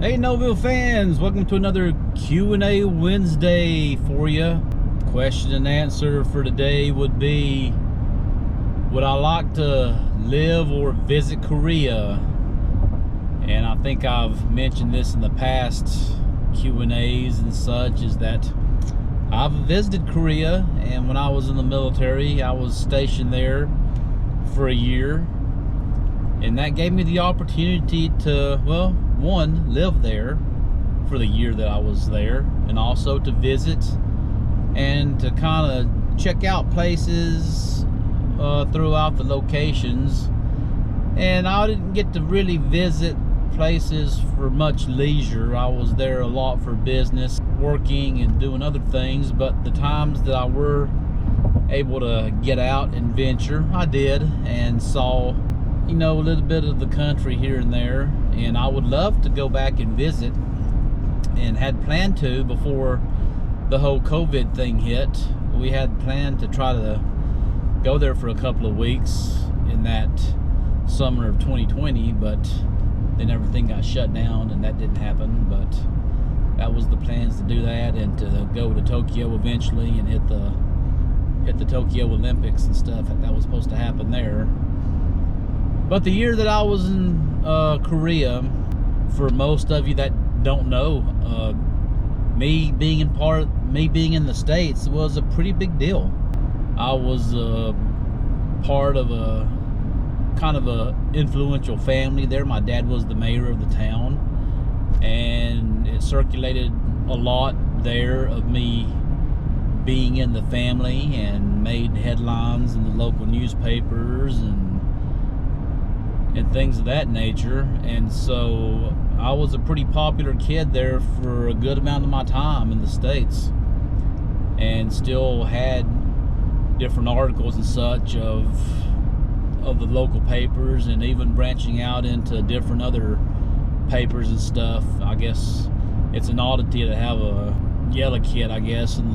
Hey Noville fans, welcome to another Q&A Wednesday for you. Question and answer for today would be, would I like to live or visit Korea? And I think I've mentioned this in the past Q&As and such, is that I've visited Korea, and when I was in the military I was stationed there for a year, and that gave me the opportunity to, well, one, live there for the year that I was there, and also to visit and to kind of check out places throughout the locations. And I didn't get to really visit places for much leisure. I was there a lot for business, working and doing other things, but the times that I were able to get out and venture, I did, and saw, you know, a little bit of the country here and there. And I would love to go back and visit, and had planned to before the whole COVID thing hit. We had planned to try to go there for a couple of weeks in that summer of 2020, but then everything got shut down and that didn't happen. But that was the plans, to do that and to go to Tokyo eventually and hit the Tokyo Olympics and stuff. That was supposed to happen there. But the year that I was in Korea, for most of you that don't know, me being in the States was a pretty big deal. I was part of a kind of a influential family there. My dad was the mayor of the town, and it circulated a lot there of me being in the family, and made headlines in the local newspapers and things of that nature. And so I was a pretty popular kid there for a good amount of my time in the States, and still had different articles and such of the local papers, and even branching out into different other papers and stuff. I guess it's an oddity to have a yellow kid, I guess, in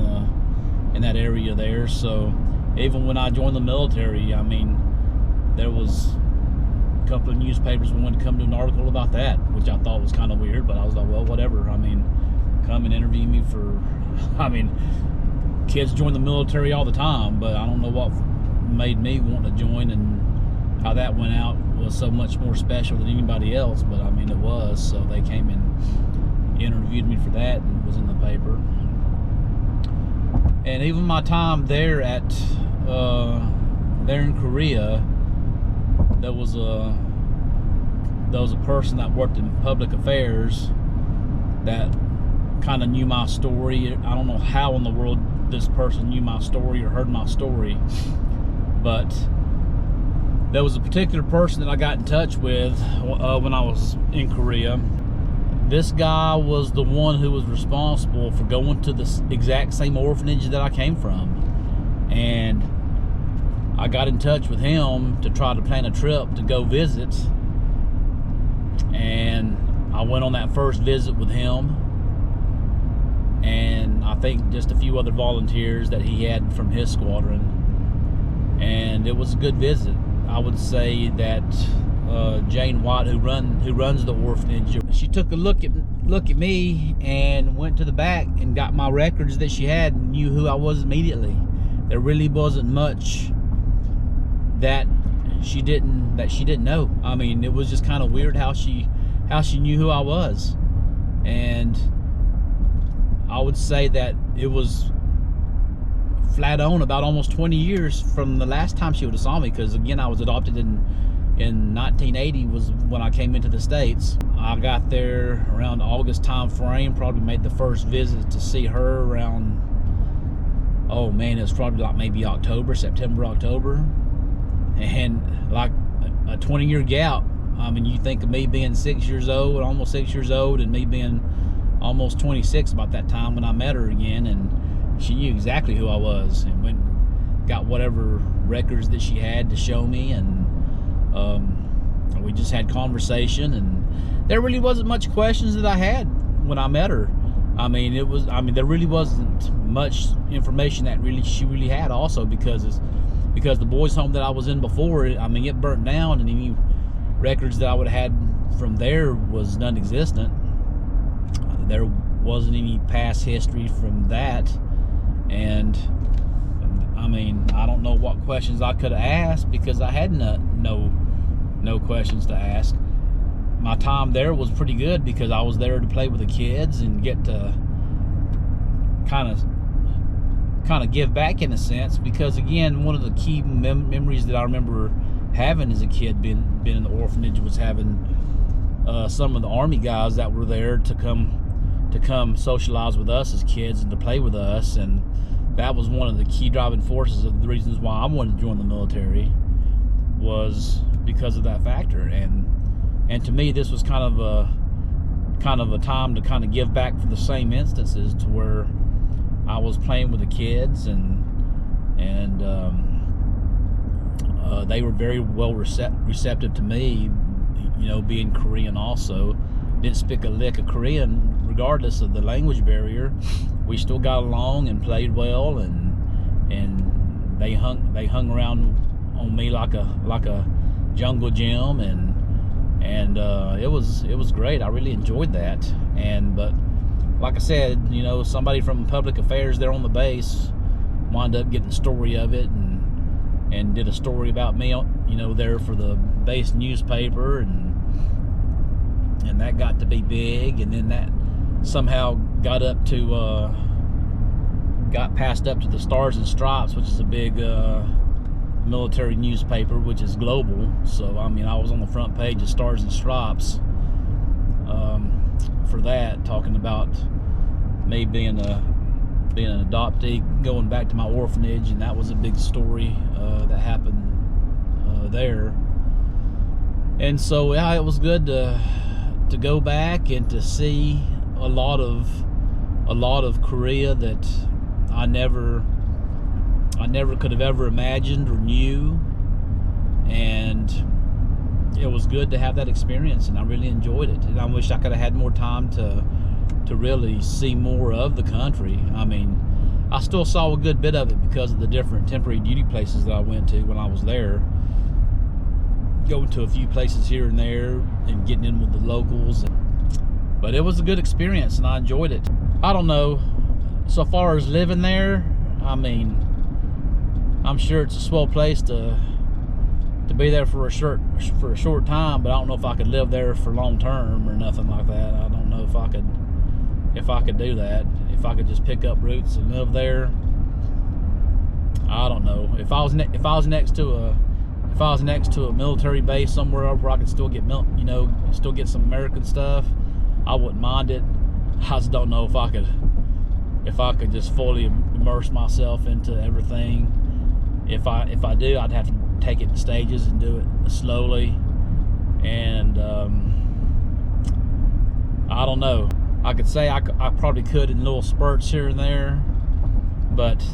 that area there. So even when I joined the military, I mean, there was a couple of newspapers wanted to come do an article about that, which I thought was kind of weird, but I was like, well, whatever. I mean, come and interview me for, I mean, kids join the military all the time, but I don't know what made me want to join, and how that went out was so much more special than anybody else. But I mean, it was. So they came and interviewed me for that, and it was in the paper. And even my time there there in Korea, there was a person that worked in public affairs that kind of knew my story. I don't know how in the world this person knew my story or heard my story, but there was a particular person that I got in touch with when I was in Korea. This guy was the one who was responsible for going to the exact same orphanage that I came from, and I got in touch with him to try to plan a trip to go visit. And I went on that first visit with him, and I think just a few other volunteers that he had from his squadron, and it was a good visit. I would say that Jane White, who runs the orphanage, she took a look at me and went to the back and got my records that she had, and knew who I was immediately. There really wasn't much that she didn't know. I mean, it was just kind of weird how she knew who I was. And I would say that it was flat on about almost 20 years from the last time she would have saw me, because again, I was adopted in 1980 was when I came into the States. I got there around August time frame, probably made the first visit to see her around, oh man, it's probably like maybe September, October. And like a 20-year gap. I mean, you think of me being 6 years old, almost 6 years old, and me being almost 26 about that time when I met her again, and she knew exactly who I was, and went and got whatever records that she had to show me, and we just had conversation, and there really wasn't much questions that I had when I met her. I mean, there really wasn't much information that she really had, also because the boys' home that I was in before, I mean, it burnt down, and any records that I would have had from there was non-existent. there wasn't any past history from that. And I mean, I don't know what questions I could have asked because I had no questions to ask. My time there was pretty good because I was there to play with the kids and get to kind of give back in a sense, because again, one of the key memories that I remember having as a kid being in the orphanage was having some of the Army guys that were there to come socialize with us as kids and to play with us. And that was one of the key driving forces of the reasons why I wanted to join the military, was because of that factor. And to me, this was kind of a time to kind of give back for the same instances, to where I was playing with the kids and they were very well receptive to me, you know, being Korean also. Didn't speak a lick of Korean regardless of the language barrier. We still got along and played well, and they hung around on me like a jungle gym, and it was great. I really enjoyed that. But like I said, you know, somebody from public affairs there on the base wound up getting a story of it and did a story about me, you know, there for the base newspaper, and that got to be big. And then that somehow got passed up to the Stars and Stripes, which is a big military newspaper, which is global. So I mean, I was on the front page of Stars and Stripes for that, talking about me being an adoptee, going back to my orphanage, and that was a big story that happened there. And so yeah, it was good to go back and to see a lot of Korea that I never could have ever imagined or knew. And it was good to have that experience, and I really enjoyed it. And I wish I could have had more time to really see more of the country. I mean, I still saw a good bit of it because of the different temporary duty places that I went to when I was there. Going to a few places here and there and getting in with the locals. But it was a good experience, and I enjoyed it. I don't know, so far as living there, I mean, I'm sure it's a swell place to be there for a short time, but I don't know if I could live there for long term or nothing like that. I don't know if I could do that. If I could just pick up roots and live there, I don't know. If I was next to a military base somewhere where I could still get still get some American stuff, I wouldn't mind it. I just don't know if I could just fully immerse myself into everything. If I do, I'd have to take it in stages and do it slowly. And I don't know. I could say I probably could in little spurts here and there, but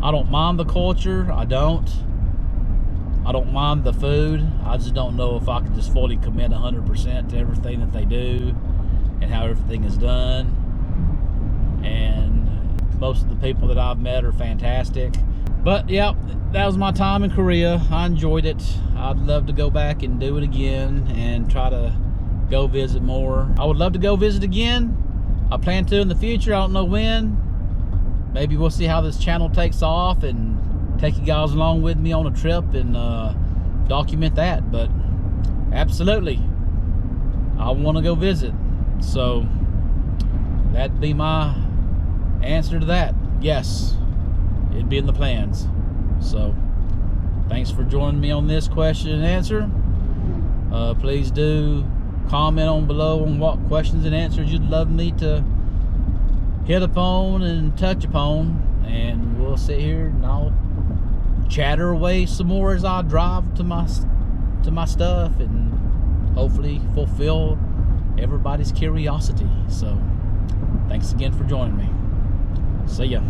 I don't mind the culture. I don't mind the food. I just don't know if I could just fully commit 100% to everything that they do and how everything is done. And most of the people that I've met are fantastic. But yeah, that was my time in Korea. I enjoyed it. I'd love to go back and do it again and try to go visit more. I would love to go visit again. I plan to in the future. I don't know when. Maybe we'll see how this channel takes off and take you guys along with me on a trip and document that. But absolutely, I want to go visit. So that'd be my answer to that. Yes, it'd be in the plans. So thanks for joining me on this question and answer. Please do comment on below on what questions and answers you'd love me to hit upon and touch upon, and we'll sit here and I'll chatter away some more as I drive to my stuff and hopefully fulfill everybody's curiosity. So thanks again for joining me. See ya.